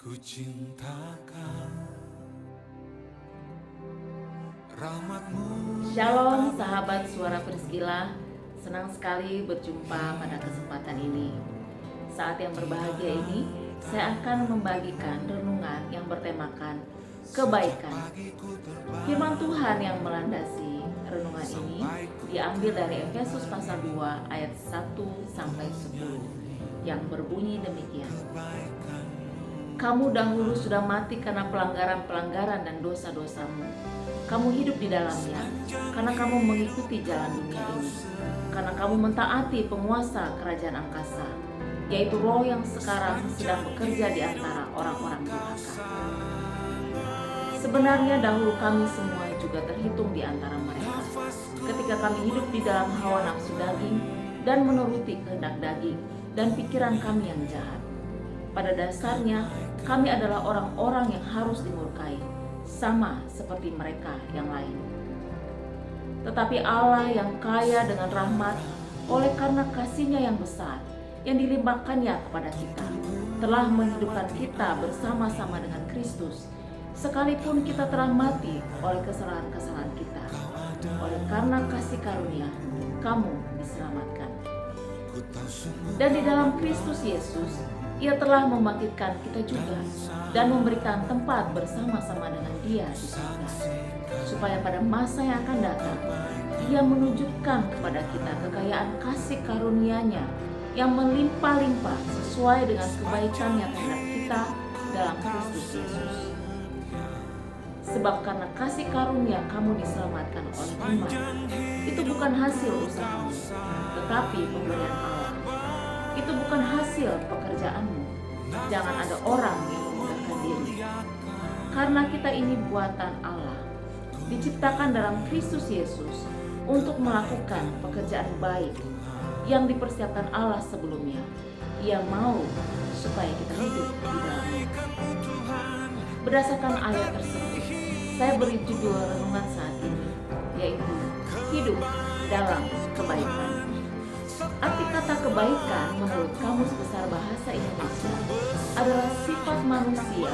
Ku cintakan rahmatmu. Shalom sahabat Suara Priscilla, senang sekali berjumpa pada kesempatan ini. Saat yang berbahagia ini, saya akan membagikan renungan yang bertemakan kebaikan. Firman Tuhan yang melandasi renungan ini diambil dari Efesus pasal 2 ayat 1-10 yang berbunyi demikian. Kamu dahulu sudah mati karena pelanggaran-pelanggaran dan dosa-dosamu. Kamu hidup di dalamnya karena kamu mengikuti jalan dunia ini, karena kamu mentaati penguasa kerajaan angkasa, yaitu roh yang sekarang sedang bekerja di antara orang-orang durhaka. Sebenarnya dahulu kami semua juga terhitung di antara mereka, ketika kami hidup di dalam hawa nafsu daging dan menuruti kehendak daging dan pikiran kami yang jahat. Pada dasarnya, kami adalah orang-orang yang harus dimurkai, sama seperti mereka yang lain. Tetapi Allah yang kaya dengan rahmat, oleh karena kasih-Nya yang besar, yang dilimpahkannya kepada kita, telah menghidupkan kita bersama-sama dengan Kristus, sekalipun kita telah mati oleh kesalahan-kesalahan kita. Oleh karena kasih karunia, kamu diselamatkan. Dan di dalam Kristus Yesus, Ia telah membangkitkan kita juga dan memberikan tempat bersama-sama dengan Dia di surga, supaya pada masa yang akan datang Ia menunjukkan kepada kita kekayaan kasih karunia-Nya yang melimpah-limpah sesuai dengan kebaikan-Nya terhadap kita dalam Kristus Yesus. Sebab karena kasih karunia kamu diselamatkan oleh iman. Itu bukan hasil usahamu, tetapi pemberian Allah. Itu bukan hasil pekerjaanmu. Jangan ada orang yang memegahkan diri. Karena kita ini buatan Allah, diciptakan dalam Kristus Yesus untuk melakukan pekerjaan baik yang dipersiapkan Allah sebelumnya. Ia mau supaya kita hidup di dalamnya. Berdasarkan ayat tersebut, saya beri judul renungan saat ini, yaitu hidup dalam kebaikan. Arti kata kebaikan menurut Kamus Besar Bahasa Indonesia adalah sifat manusia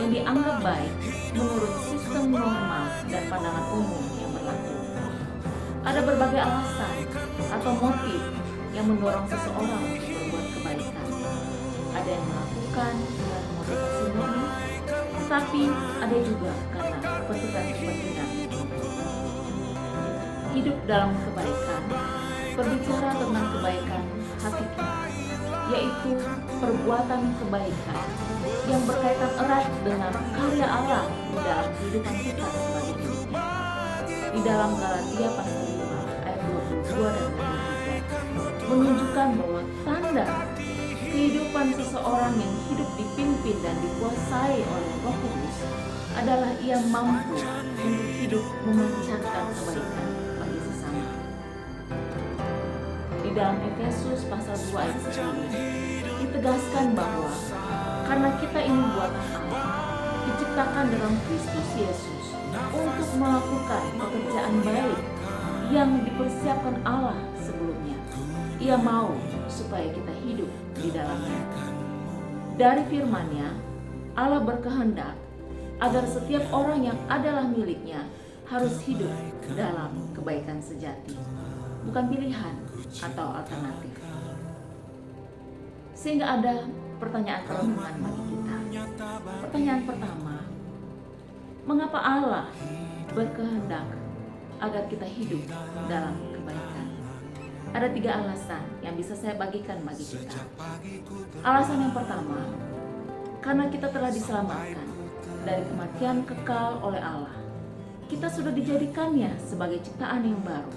yang dianggap baik menurut sistem normal dan pandangan umum yang berlaku. Ada berbagai alasan atau motif yang mendorong seseorang untuk berbuat kebaikan. Ada yang melakukan dengan motivasi murni, tetapi ada juga karena kepentingan-kepentingan. Hidup dalam kebaikan berbicara tentang kebaikan hakiki, yaitu perbuatan kebaikan yang berkaitan erat dengan karya Allah di dalam kehidupan kita sebagai miliknya. Di dalam Galatia pasal 5 ayat 22 dan 23 menunjukkan bahwa tanda kehidupan seseorang yang hidup dipimpin dan dikuasai oleh Roh Kudus adalah ia mampu untuk hidup memancarkan kebaikan bagi sesama. Di dalam Efesus pasal 2 ayat 10 ditegaskan bahwa karena kita ini buatan Allah, diciptakan dalam Kristus Yesus untuk melakukan pekerjaan baik yang dipersiapkan Allah sebelumnya. Ia mau supaya kita hidup di dalamnya. Dari firman-Nya, Allah berkehendak agar setiap orang yang adalah miliknya harus hidup dalam kebaikan sejati, bukan pilihan atau alternatif. Sehingga ada pertanyaan renungan bagi kita. Pertanyaan pertama, mengapa Allah berkehendak agar kita hidup dalam kebaikan? Ada 3 alasan yang bisa saya bagikan bagi kita. Alasan yang pertama, karena kita telah diselamatkan dari kematian kekal oleh Allah. Kita sudah dijadikannya sebagai ciptaan yang baru.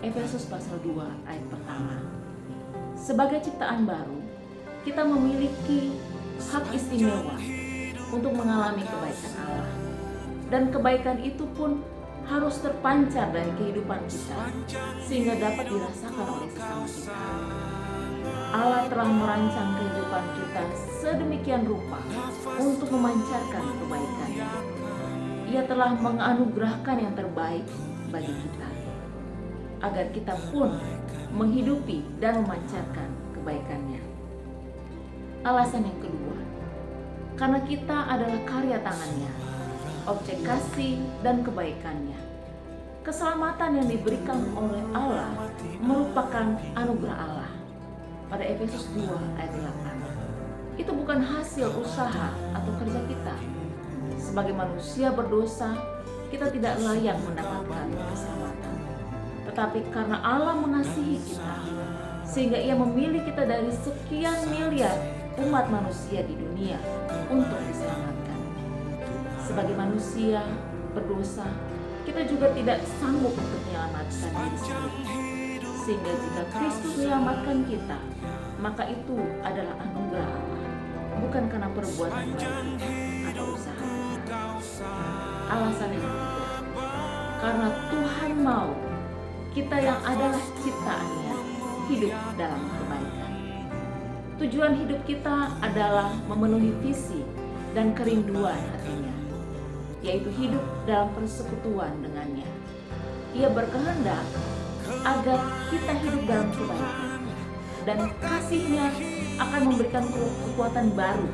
Efesus pasal 2 ayat pertama. Sebagai ciptaan baru, kita memiliki hak istimewa untuk mengalami kebaikan Allah. Dan kebaikan itu pun harus terpancar dari kehidupan kita sehingga dapat dirasakan oleh sesama kita. Allah telah merancang kehidupan kita sedemikian rupa untuk memancarkan kebaikan-Nya. Ia telah menganugerahkan yang terbaik bagi kita, agar kita pun menghidupi dan memancarkan kebaikan-Nya. Alasan yang kedua, karena kita adalah karya tangannya, objek kasih dan kebaikannya. Keselamatan yang diberikan oleh Allah merupakan anugerah Allah. Pada Efesus 2 ayat 8. Itu bukan hasil usaha atau kerja kita. Sebagai manusia berdosa, kita tidak layak mendapatkan keselamatan. Tetapi karena Allah mengasihi kita, sehingga Ia memilih kita dari sekian miliar umat manusia di dunia untuk diselamatkan. Sebagai manusia berdosa, kita juga tidak sanggup untuk menyelamatkan diri sendiri. Sehingga jika Kristus menyelamatkan kita, maka itu adalah anugerah Allah, bukan karena perbuatan baik atau usaha. Alasan yang ketiga, karena Tuhan mau kita yang adalah ciptaannya hidup dalam kebaikan. Tujuan hidup kita adalah memenuhi visi dan kerinduan hatinya, yaitu hidup dalam persekutuan dengannya. Ia berkehendak agar kita hidup dalam kebaikan, dan kasih-Nya akan memberikan kekuatan baru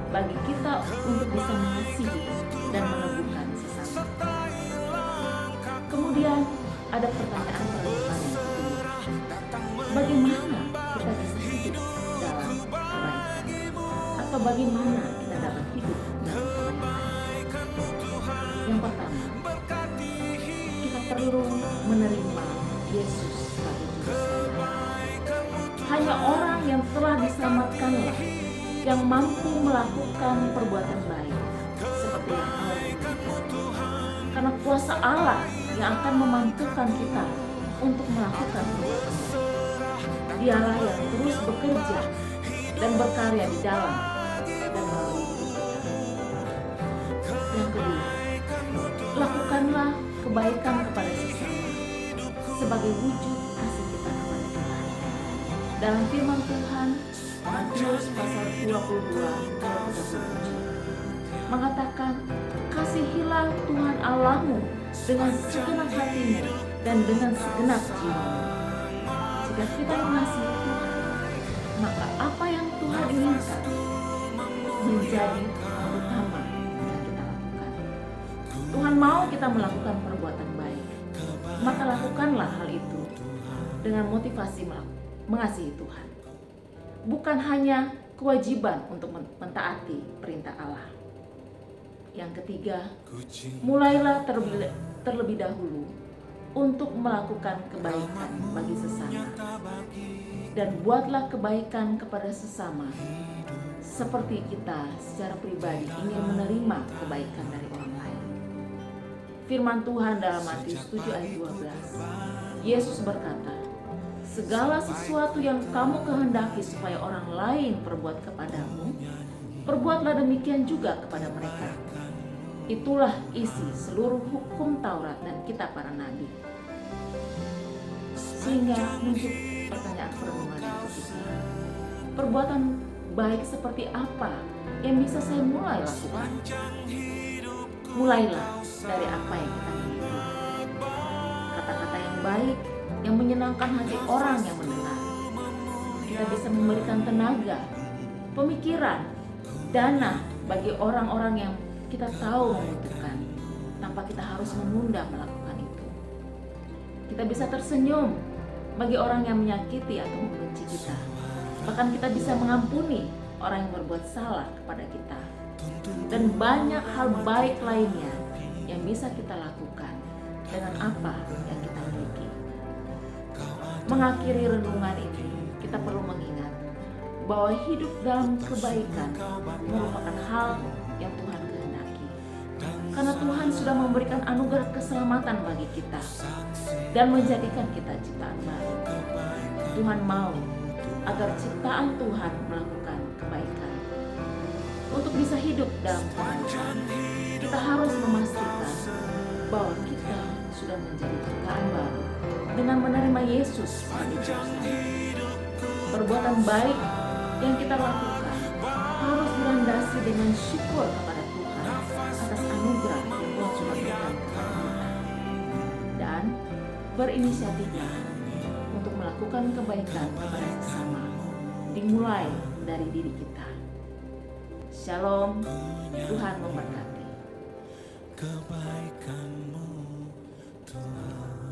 bagi kita untuk bisa mengasihi dan meneguhkan sesama. Kemudian ada pertanyaan perempuan yang kedua, bagaimana kita bisa hidup dalam kebaikan? Atau bagaimana kita dapat hidup dalam kebaikan? Yang pertama, kita perlu menerima Yesus sebagai Juru Selamat. Hanya orang yang telah diselamatkanlah yang mampu melakukan perbuatan baik seperti yang Allah inginkan. Karena kuasa Allah yang akan memampukan kita untuk melakukan perbuatan baik. Dialah yang terus bekerja dan berkarya di dalam dan melalui kita. Yang kedua, lakukanlah kebaikan kepada sesama sebagai wujud kasih kita kepada Tuhan. Dalam firman Tuhan, Matius pasal 22 ayat 37 mengatakan, kasihilah Tuhan Allahmu dengan segenap hatimu dan dengan segenap jiwamu. Jika kita mengasihi Tuhan, maka apa yang Tuhan inginkan menjadi hal utama yang kita lakukan. Tuhan mau kita melakukan perbuatan baik, maka lakukanlah hal itu dengan motivasi mengasihi Tuhan. Bukan hanya kewajiban untuk mentaati perintah Allah. Yang ketiga, mulailah terlebih dahulu untuk melakukan kebaikan bagi sesama, dan buatlah kebaikan kepada sesama seperti kita secara pribadi ingin menerima kebaikan dari orang lain. Firman Tuhan dalam Matius 7 ayat 12, Yesus berkata, segala sesuatu yang kamu kehendaki supaya orang lain perbuat kepadamu, perbuatlah demikian juga kepada mereka. Itulah isi seluruh hukum Taurat dan kitab para nabi. Sehingga muncul pertanyaan perenungan yang ketiga, perbuatan baik seperti apa yang bisa saya mulai lakukan? Mulailah dari apa yang kita miliki. Kata-kata yang baik yang menyenangkan hati orang yang mendengar. Kita bisa memberikan tenaga, pemikiran, dana bagi orang-orang yang kita tahu membutuhkan, tanpa kita harus menunda melakukan itu. Kita bisa tersenyum bagi orang yang menyakiti atau membenci kita. Bahkan kita bisa mengampuni orang yang berbuat salah kepada kita. Dan banyak hal baik lainnya yang bisa kita lakukan dengan apa yang kita miliki. Mengakhiri renungan ini, kita perlu mengingat bahwa hidup dalam kebaikan merupakan hal yang Tuhan kehendaki. Karena Tuhan sudah memberikan anugerah keselamatan bagi kita dan menjadikan kita ciptaan baru. Tuhan mau agar ciptaan Tuhan melakukan kebaikan. Untuk bisa hidup dalam kebaikan, kita harus memastikan bahwa kita sudah menjadi ciptaan baru dengan menerima Yesus sebagai Juru Selamat. Perbuatan baik yang kita lakukan harus dilandasi dengan syukur kepada Tuhan atas anugerah yang Tuhan sudah berikan kepada kita, dan berinisiatiflah untuk melakukan kebaikan kepada sesama, dimulai dari diri kita. Shalom, Tuhan memberkati. kebaikanmu Tuhan.